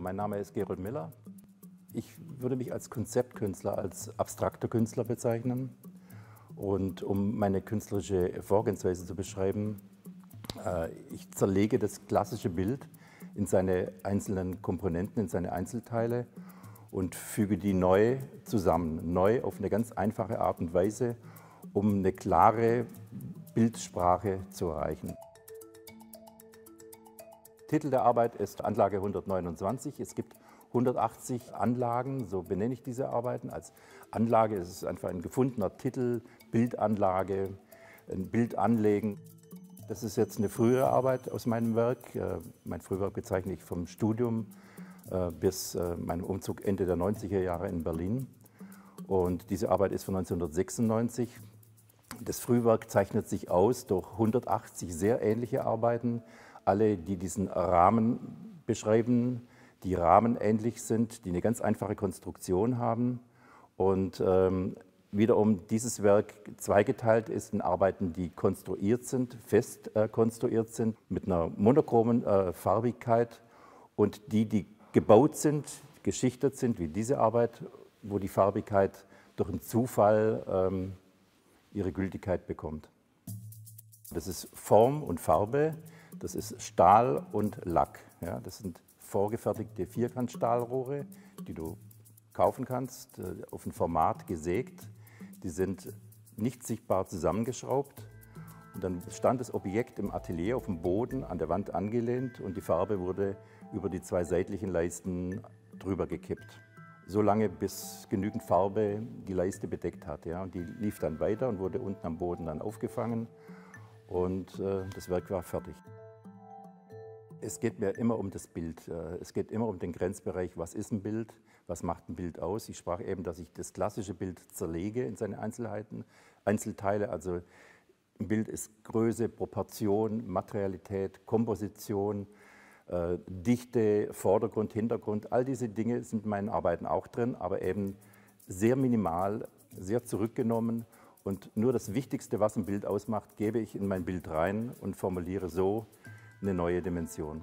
Mein Name ist Gerold Miller. Ich würde mich als Konzeptkünstler, als abstrakter Künstler bezeichnen. Und um meine künstlerische Vorgehensweise zu beschreiben, ich zerlege das klassische Bild in seine einzelnen Komponenten, in seine Einzelteile und füge die neu zusammen, neu auf eine ganz einfache Art und Weise, um eine klare Bildsprache zu erreichen. Titel der Arbeit ist Anlage 129. Es gibt 180 Anlagen, so benenne ich diese Arbeiten. Als Anlage ist es einfach ein gefundener Titel, Bildanlage, ein Bild anlegen. Das ist jetzt eine frühere Arbeit aus meinem Werk. Mein Frühwerk bezeichne ich vom Studium bis meinem Umzug Ende der 90er Jahre in Berlin. Und diese Arbeit ist von 1996. Das Frühwerk zeichnet sich aus durch 180 sehr ähnliche Arbeiten, alle, die diesen Rahmen beschreiben, die rahmenähnlich sind, die eine ganz einfache Konstruktion haben. Und wiederum dieses Werk zweigeteilt ist in Arbeiten, die konstruiert sind, fest konstruiert sind, mit einer monochromen Farbigkeit und die gebaut sind, geschichtet sind, wie diese Arbeit, wo die Farbigkeit durch einen Zufall ihre Gültigkeit bekommt. Das ist Form und Farbe, das ist Stahl und Lack. Ja, das sind vorgefertigte Vierkantstahlrohre, die du kaufen kannst, auf ein Format gesägt. Die sind nicht sichtbar zusammengeschraubt. Und dann stand das Objekt im Atelier auf dem Boden, an der Wand angelehnt und die Farbe wurde über die zwei seitlichen Leisten drüber gekippt. So lange, bis genügend Farbe die Leiste bedeckt hat. Ja. Und die lief dann weiter und wurde unten am Boden dann aufgefangen und das Werk war fertig. Es geht mir immer um das Bild. Es geht immer um den Grenzbereich, was ist ein Bild, was macht ein Bild aus. Ich sprach eben, dass ich das klassische Bild zerlege in seine Einzelteile. Also ein Bild ist Größe, Proportion, Materialität, Komposition, Dichte, Vordergrund, Hintergrund. All diese Dinge sind in meinen Arbeiten auch drin, aber eben sehr minimal, sehr zurückgenommen. Und nur das Wichtigste, was ein Bild ausmacht, gebe ich in mein Bild rein und formuliere so eine neue Dimension.